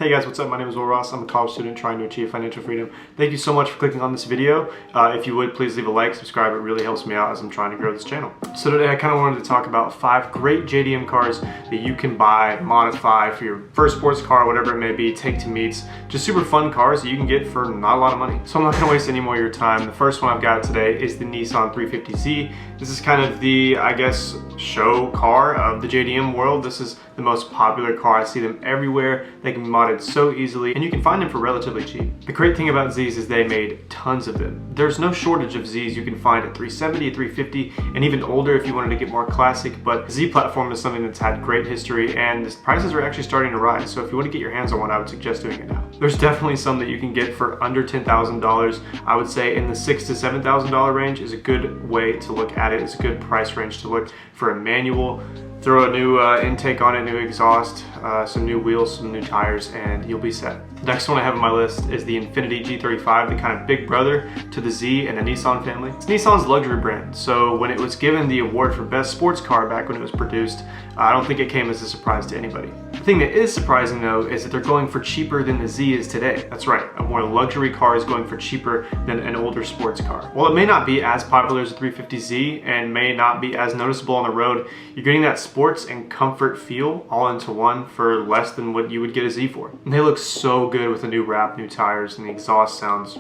Hey guys, what's up? My name is Will Ross. I'm a college student trying to achieve financial freedom. Thank you so much for clicking on this video. If you would, please leave a like, subscribe. It really helps me out as I'm trying to grow this channel. So today I kind of wanted to talk about 5 great JDM cars that you can buy, modify for your first sports car, whatever it may be, take to meets. Just super fun cars that you can get for not a lot of money. So I'm not going to waste any more of your time. The first one I've got today is the Nissan 350Z. This is kind of the, I guess, show car of the JDM world. This is the most popular car. I see them everywhere. They can be modded so easily and you can find them for relatively cheap. The great thing about Zs is they made tons of them. There's no shortage of Zs you can find at 370, at 350, and even older if you wanted to get more classic, but Z platform is something that's had great history and the prices are actually starting to rise. So if you want to get your hands on one, I would suggest doing it now. There's definitely some that you can get for under $10,000. I would say in the $6,000 to $7,000 range is a good way to look at it. It's a good price range to look for a manual. Throw a new intake on it, new exhaust, some new wheels, some new tires, and you'll be set. The next one I have on my list is the Infiniti G35, the kind of big brother to the Z and the Nissan family. It's Nissan's luxury brand, so when it was given the award for best sports car back when it was produced, I don't think it came as a surprise to anybody. The thing that is surprising though is that they're going for cheaper than the Z is today. That's right, a more luxury car is going for cheaper than an older sports car. While it may not be as popular as the 350Z and may not be as noticeable on the road, you're getting that sports and comfort feel all into one for less than what you would get a Z for. And they look so good with the new wrap, new tires, and the exhaust sounds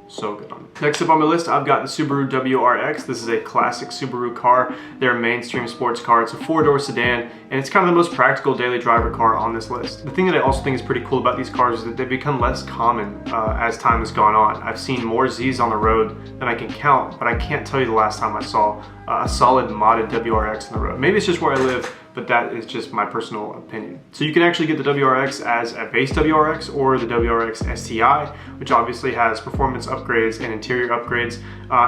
so good on it. Next up on my list, I've got the Subaru WRX. This is a classic Subaru car. They're a mainstream sports car. It's a 4-door sedan, and it's kind of the most practical daily driver car on this list. The thing that I also think is pretty cool about these cars is that they've become less common as time has gone on. I've seen more Zs on the road than I can count, but I can't tell you the last time I saw a solid modded WRX on the road. Maybe it's just where I live, but that is just my personal opinion. So you can actually get the WRX as a base WRX or the WRX STI, which obviously has performance upgrades and interior upgrades.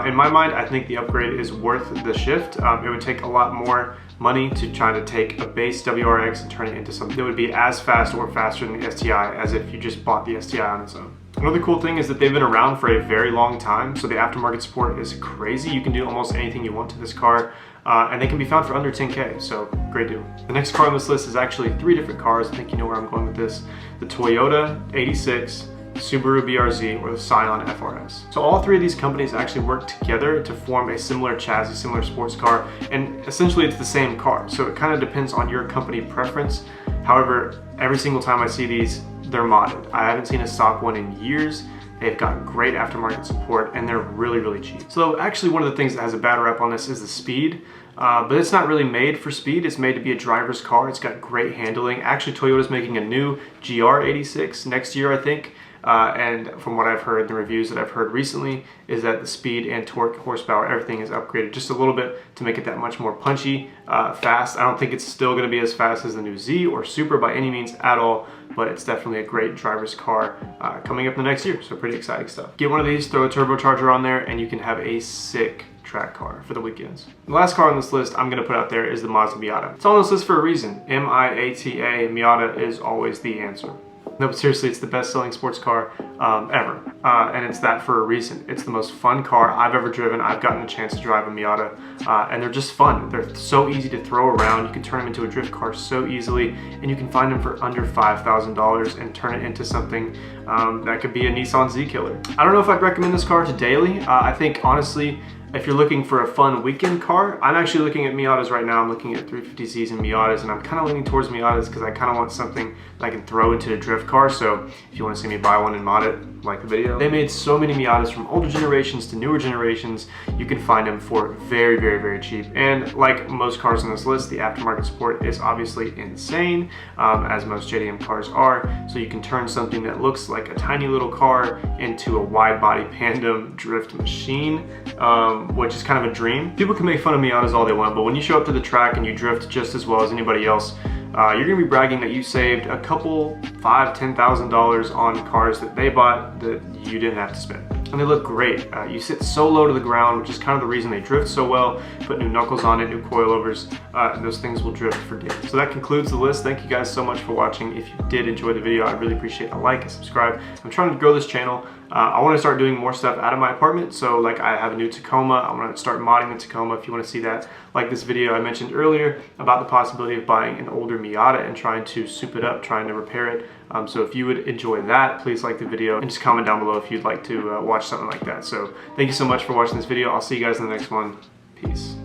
In my mind, I think the upgrade is worth the shift. It would take a lot more money to try to take a base WRX and turn it into something that would be as fast or faster than the STI as if you just bought the STI on its own. Another cool thing is that they've been around for a very long time, so the aftermarket support is crazy. You can do almost anything you want to this car, and they can be found for under 10K, so great deal. The next car on this list is actually 3 different cars. I think you know where I'm going with this. The Toyota 86, Subaru BRZ, or the Scion FRS. So all 3 of these companies actually work together to form a similar chassis, similar sports car, and essentially it's the same car. So it kind of depends on your company preference. However, every single time I see these, they're modded. I haven't seen a stock one in years. They've got great aftermarket support and they're really, really cheap. So actually one of the things that has a bad rep on this is the speed, but it's not really made for speed. It's made to be a driver's car. It's got great handling. Actually, Toyota's making a new GR86 next year, I think. And from what I've heard, the reviews that I've heard recently is that the speed and torque, horsepower, everything is upgraded just a little bit to make it that much more punchy, fast. I don't think it's still going to be as fast as the new Z or Super by any means at all, but it's definitely a great driver's car coming up in the next year, so pretty exciting stuff. Get one of these, throw a turbocharger on there, and you can have a sick track car for the weekends. The last car on this list I'm going to put out there is the Mazda Miata. It's on this list for a reason. M-I-A-T-A, Miata is always the answer. No, but seriously, it's the best-selling sports car ever, and it's that for a reason. It's the most fun car I've ever driven. I've gotten a chance to drive a Miata, and they're just fun. They're so easy to throw around. You can turn them into a drift car so easily, and you can find them for under $5,000 and turn it into something that could be a Nissan Z killer. I don't know if I'd recommend this car to daily. I think, honestly, if you're looking for a fun weekend car, I'm actually looking at Miatas right now. I'm looking at 350Zs and Miatas, and I'm kind of leaning towards Miatas because I kind of want something that I can throw into a drift car. So if you want to see me buy one and mod it, like the video. They made so many Miatas from older generations to newer generations. You can find them for very, very, very cheap. And like most cars on this list, the aftermarket support is obviously insane, as most JDM cars are. So you can turn something that looks like a tiny little car into a wide body Pandem drift machine, which is kind of a dream. People can make fun of Miatas all they want, but when you show up to the track and you drift just as well as anybody else, you're gonna be bragging that you saved a couple $5,000, $10,000 on cars that they bought that you didn't have to spend. And they look great. You sit so low to the ground, which is kind of the reason they drift so well. Put new knuckles on it, new coilovers, and those things will drift for days. So that concludes the list. Thank you guys so much for watching. If you did enjoy the video, I really appreciate a like and subscribe. I'm trying to grow this channel. I want to start doing more stuff out of my apartment. So like I have a new Tacoma. I'm going to start modding the Tacoma if you want to see that. Like this video I mentioned earlier about the possibility of buying an older Miata and trying to soup it up, trying to repair it. So if you would enjoy that, please like the video and just comment down below if you'd like to watch something like that. So thank you so much for watching this video. I'll see you guys in the next one. Peace.